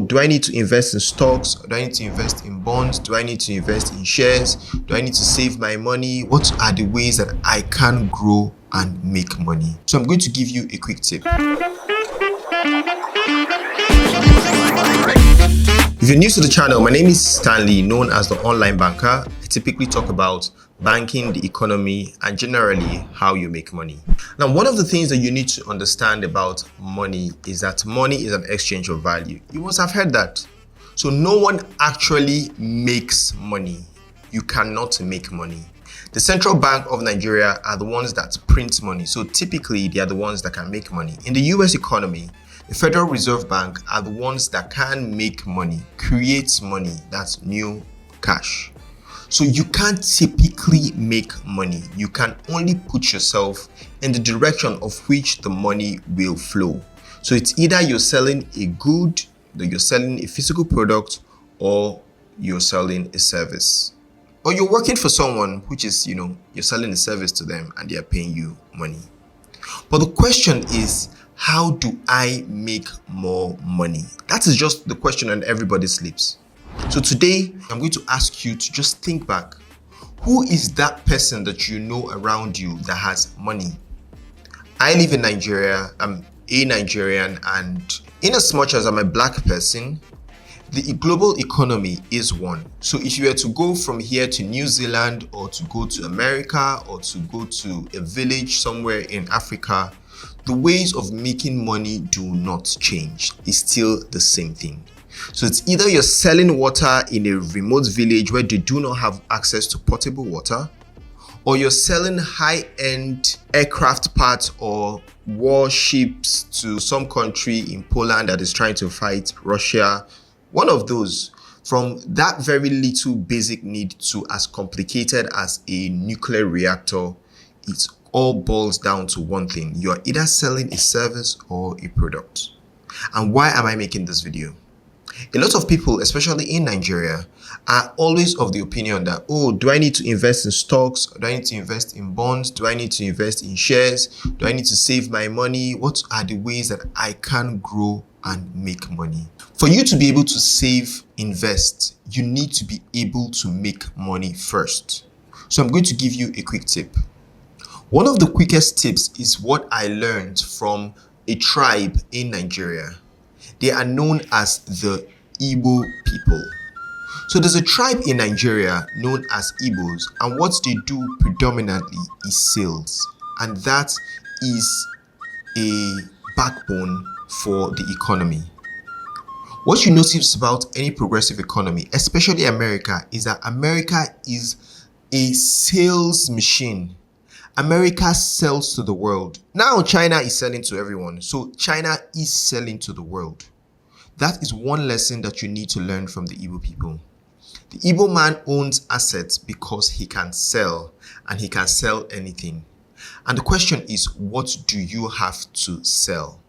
do I need to invest in stocks? Do I need to invest in bonds? Do I need to invest in shares? Do I need to save my money? What are the ways that I can grow and make money? So I'm going to give you a quick tip. If you're new to the channel, my name is Stanley, known as the Online Banker. I typically talk about banking, the economy, and generally how you make money. Now, one of the things that you need to understand about money is that money is an exchange of value. You must have heard that. So no one actually makes money. You cannot make money. The Central Bank of Nigeria are the ones that print money. So typically, they are the ones that can make money. In the US economy, the Federal Reserve Bank are the ones that can make money, create money, that's new cash. So you can't typically make money. You can only put yourself in the direction of which the money will flow. So it's either you're selling a good, that you're selling a physical product, or you're selling a service. Or you're working for someone, which is, you're selling a service to them and they're paying you money. But the question is, how do I make more money? That is just the question on everybody's lips. So today, I'm going to ask you to just think back. Who is that person that you know around you that has money? I live in Nigeria. I'm a Nigerian, and in as much as I'm a black person, the global economy is one. So if you were to go from here to New Zealand, or to go to America, or to go to a village somewhere in Africa, the ways of making money do not change. It's still the same thing. So it's either you're selling water in a remote village where they do not have access to potable water, or you're selling high-end aircraft parts or warships to some country in Poland that is trying to fight Russia. One of those, from that very little basic need to as complicated as a nuclear reactor, it all boils down to one thing. You're either selling a service or a product. And why am I making this video? A lot of people, especially in Nigeria, are always of the opinion that, do I need to invest in stocks? Do I need to invest in bonds? Do I need to invest in shares? Do I need to save my money? What are the ways that I can grow and make money? For you to be able to save, invest, you need to be able to make money first. So I'm going to give you a quick tip. One of the quickest tips is what I learned from a tribe in Nigeria. They are known as the Igbo people. So there's a tribe in Nigeria known as Igbos, and what they do predominantly is sales. And that is a backbone for the economy. What you notice about any progressive economy, especially America, is that America is a sales machine. America sells to the world. Now China is selling to everyone. So China is selling to the world. That is one lesson that you need to learn from the Igbo people. The Igbo man owns assets because he can sell, and he can sell anything. And the question is, what do you have to sell?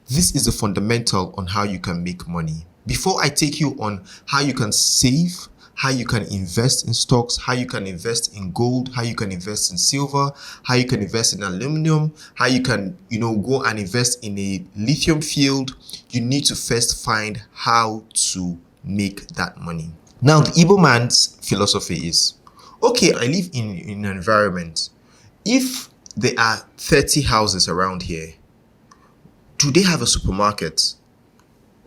This is the fundamental on how you can make money. Before I take you on how you can save, how you can invest in stocks, how you can invest in gold, how you can invest in silver, how you can invest in aluminum, how you can, go and invest in a lithium field, you need to first find how to make that money. Now, the Igbo man's philosophy is, okay, I live in an environment. If there are 30 houses around here, do they have a supermarket?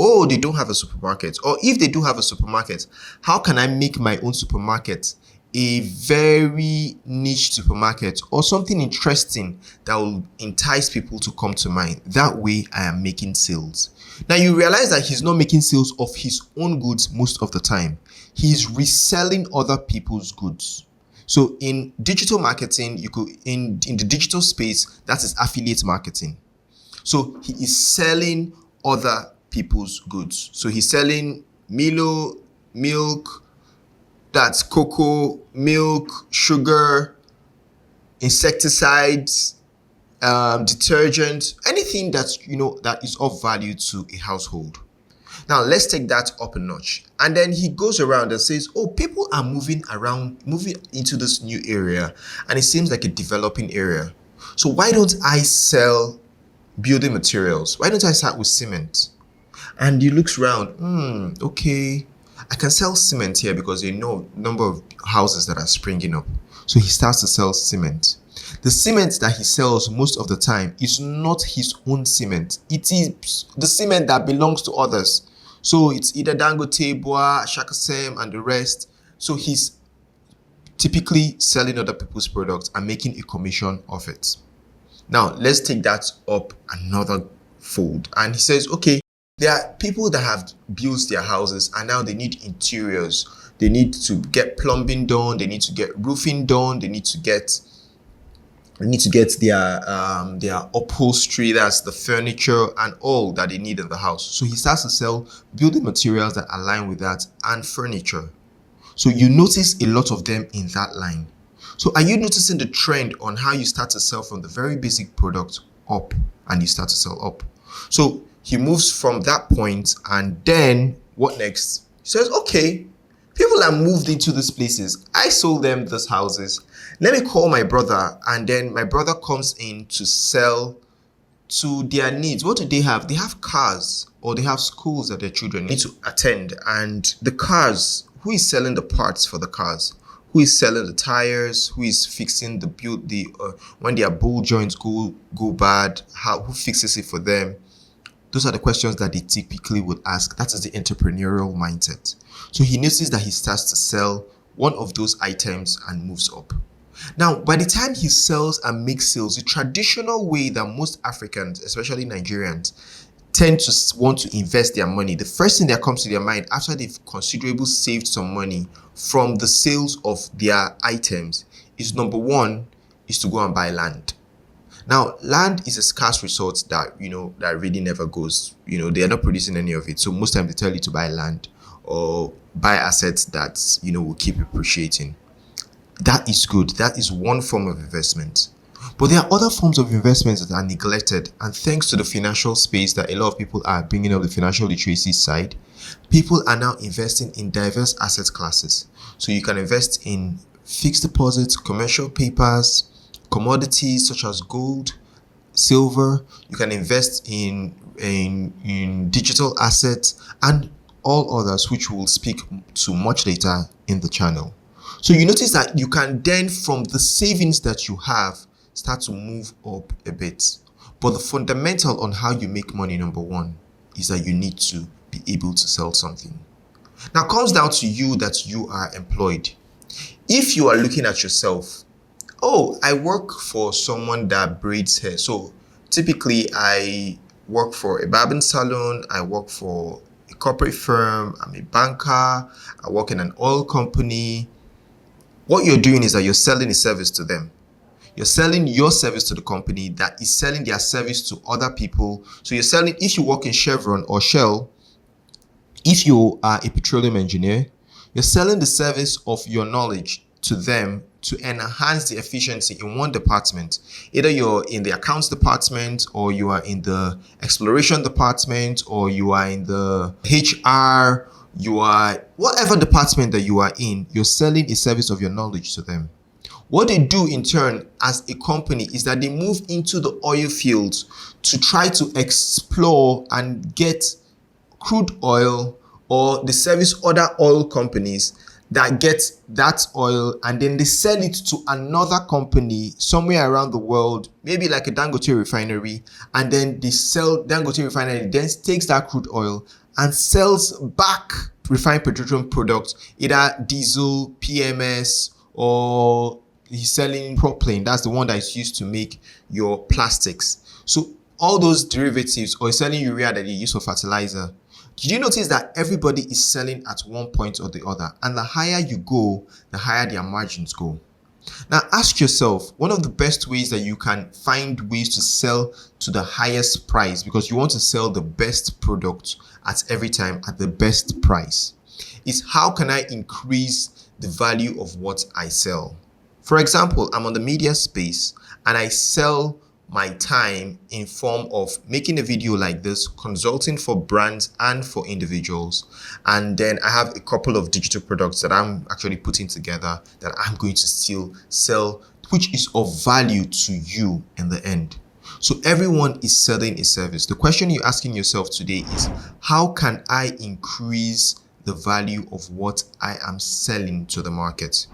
Oh, they don't have a supermarket. Or if they do have a supermarket, how can I make my own supermarket a very niche supermarket or something interesting that will entice people to come to mine? That way I am making sales. Now you realize that he's not making sales of his own goods most of the time. He's reselling other people's goods. So in digital marketing, in the digital space, that is affiliate marketing. So he is selling other people's goods. So he's selling Milo, milk, that's cocoa, milk, sugar, insecticides, detergent, anything that's, that is of value to a household. Now let's take that up a notch. And then he goes around and says, people are moving into this new area, and it seems like a developing area. So why don't I sell building materials? Why don't I start with cement? And he looks around, okay, I can sell cement here because you know number of houses that are springing up. So he starts to sell cement. The cement that he sells most of the time is not his own cement. It is the cement that belongs to others. So it's either Dangote, Boa, Shakasem, and the rest. So he's typically selling other people's products and making a commission of it. Now, let's take that up another fold. And he says, okay, there are people that have built their houses and now they need interiors. They need to get plumbing done. They need to get roofing done. They need to get their upholstery, that's the furniture and all that they need in the house. So he starts to sell building materials that align with that and furniture. So you notice a lot of them in that line. So are you noticing the trend on how you start to sell from the very basic product up and you start to sell up? So he moves from that point, and then what next? He says, okay, people have moved into these places. I sold them these houses. Let me call my brother, and then my brother comes in to sell to their needs. What do they have? They have cars, or they have schools that their children need to attend. And the cars, who is selling the parts for the cars? Who is selling the tires? Who is fixing when their ball joints go bad? Who fixes it for them? Those are the questions that they typically would ask. That is the entrepreneurial mindset. So he notices that he starts to sell one of those items and moves up. Now, by the time he sells and makes sales, the traditional way that most Africans, especially Nigerians, tend to want to invest their money, the first thing that comes to their mind after they've considerably saved some money from the sales of their items is, number one, is to go and buy land. Now, land is a scarce resource that really never goes. They are not producing any of it. So most times they tell you to buy land or buy assets that, will keep appreciating. That is good. That is one form of investment. But there are other forms of investments that are neglected. And thanks to the financial space that a lot of people are bringing up, the financial literacy side, people are now investing in diverse asset classes. So you can invest in fixed deposits, commercial papers, commodities such as gold, silver. You can invest in digital assets and all others, which we'll speak to much later in the channel. So you notice that you can then, from the savings that you have, start to move up a bit. But the fundamental on how you make money, number one, is that you need to be able to sell something. Now, it comes down to you that you are employed. If you are looking at yourself, I work for someone that braids hair. So typically I work for a barbing salon. I work for a corporate firm. I'm a banker. I work in an oil company. What you're doing is that you're selling a service to them. You're selling your service to the company that is selling their service to other people. So you're selling, if you work in Chevron or Shell, if you are a petroleum engineer, you're selling the service of your knowledge to them to enhance the efficiency in one department. Either you're in the accounts department, or you are in the exploration department, or you are in the HR, you are whatever department that you are in, you're selling a service of your knowledge to them. What they do in turn as a company is that they move into the oil fields to try to explore and get crude oil, or they service other oil companies that get that oil, and then they sell it to another company somewhere around the world, maybe like a Dangote refinery, and then they sell Dangote refinery, then takes that crude oil and sells back refined petroleum products, either diesel, PMS, or he's selling propylene. That's the one that is used to make your plastics. So all those derivatives, or he's selling urea that you use for fertilizer. Did you notice that everybody is selling at one point or the other? And the higher you go, the higher their margins go. Now ask yourself, one of the best ways that you can find ways to sell to the highest price, because you want to sell the best product at every time at the best price, is how can I increase the value of what I sell? For example, I'm on the media space and I sell my time in form of making a video like this, consulting for brands and for individuals. And then I have a couple of digital products that I'm actually putting together that I'm going to still sell, which is of value to you in the end. So everyone is selling a service. The question you're asking yourself today is, how can I increase the value of what I am selling to the market?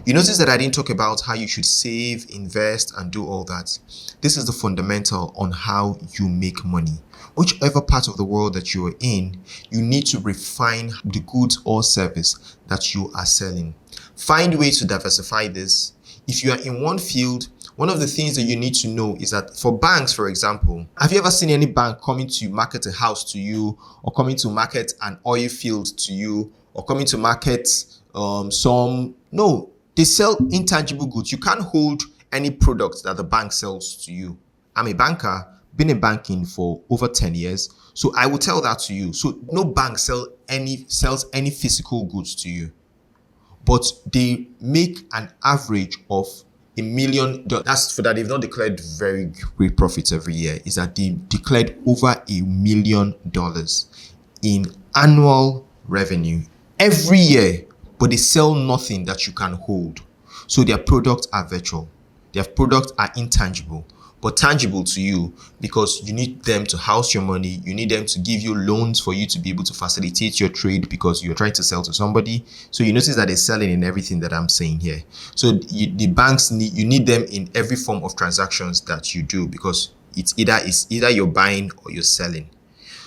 You notice that I didn't talk about how you should save, invest, and do all that. This is the fundamental on how you make money. Whichever part of the world that you are in, you need to refine the goods or service that you are selling. Find ways to diversify this. If you are in one field, one of the things that you need to know is that for banks, for example, have you ever seen any bank coming to market a house to you, or coming to market an oil field to you, or coming to market no, they sell intangible goods. You can't hold any product that the bank sells to you. I'm a banker, been in banking for over 10 years, so I will tell that to you. So no bank sells any physical goods to you, but they make an average of $1 million. That's for that they've not declared very great profits every year. Is that they declared over $1 million in annual revenue every year, but they sell nothing that you can hold. So their products are virtual. Their products are intangible, but tangible to you, because you need them to house your money. You need them to give you loans for you to be able to facilitate your trade, because you're trying to sell to somebody. So you notice that they're selling in everything that I'm saying here. So the banks need them in every form of transactions that you do, because it's either you're buying or you're selling.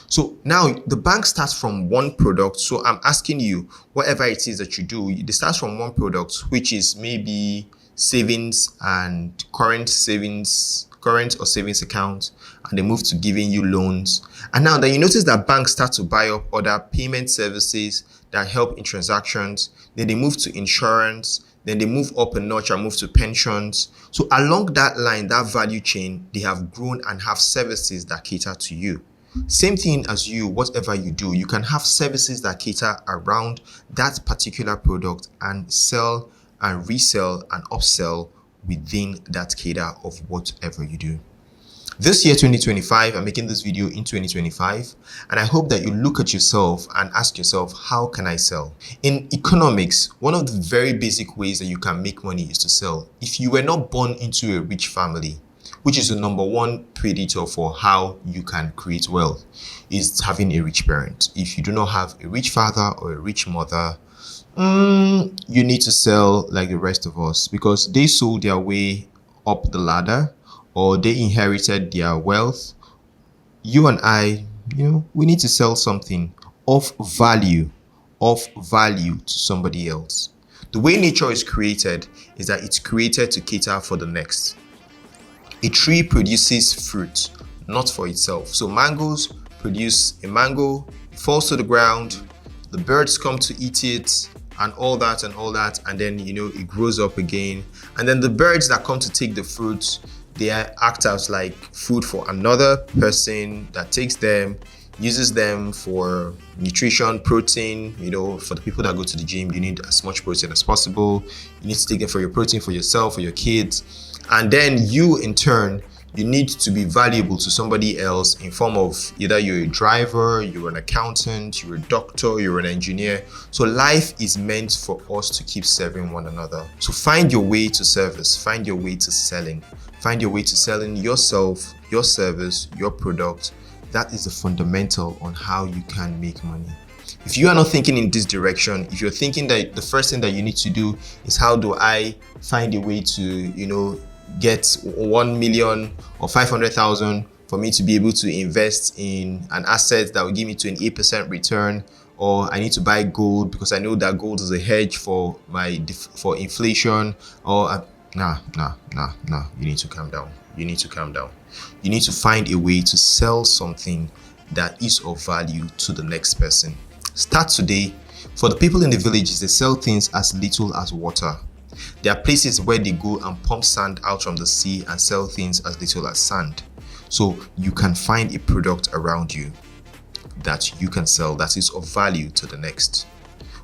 So now the bank starts from one product. So I'm asking you, whatever it is that you do, it starts from one product, which is maybe savings and current or savings account, and they move to giving you loans. And now then you notice that banks start to buy up other payment services that help in transactions. Then they move to insurance. Then they move up a notch and move to pensions. So along that line, that value chain, they have grown and have services that cater to you. Same thing as you, whatever you do, you can have services that cater around that particular product and sell and resell and upsell within that cater of whatever you do. This year, 2025, I'm making this video in 2025, and I hope that you look at yourself and ask yourself, how can I sell? In economics, one of the very basic ways that you can make money is to sell. If you were not born into a rich family, which is the number one predator for how you can create wealth, is having a rich parent. If you do not have a rich father or a rich mother, you need to sell like the rest of us, because they sold their way up the ladder, or they inherited their wealth. You and I, we need to sell something of value to somebody else. The way nature is created is that it's created to cater for the next. A tree produces fruit, not for itself. So mangoes produce a mango, it falls to the ground, the birds come to eat it, and all that, and then it grows up again. And then the birds that come to take the fruits, they act as like food for another person that takes them, uses them for nutrition, protein. For the people that go to the gym, you need as much protein as possible. You need to take it for your protein, for yourself, for your kids. And then you, in turn, you need to be valuable to somebody else in form of either you're a driver, you're an accountant, you're a doctor, you're an engineer. So life is meant for us to keep serving one another. So find your way to service, find your way to selling. Find your way to selling yourself, your service, your product. That is the fundamental on how you can make money. If you are not thinking in this direction, if you're thinking that the first thing that you need to do is how do I find a way to, get 1 million or 500,000 for me to be able to invest in an asset that will give me 28% return, or I need to buy gold because I know that gold is a hedge for inflation, or nah. You need to calm down. You need to find a way to sell something that is of value to the next person. Start today. For the people in the villages, they sell things as little as water. There are places where they go and pump sand out from the sea and sell things as little as sand. So you can find a product around you that you can sell that is of value to the next.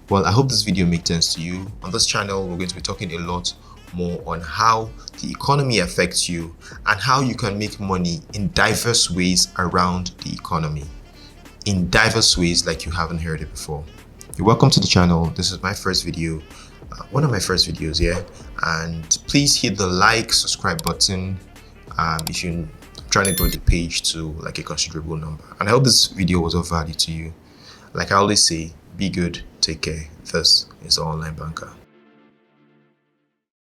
Well, I hope this video made sense to you. On this channel, we're going to be talking a lot more on how the economy affects you and how you can make money in diverse ways around the economy. In diverse ways like you haven't heard it before. You're welcome to the channel. This is my first video. One of my first videos here, and please hit the like, subscribe button if you trying to grow the page to like a considerable number. And I hope this video was of value to you. Like I always say, be good, take care. This is the Online Banker.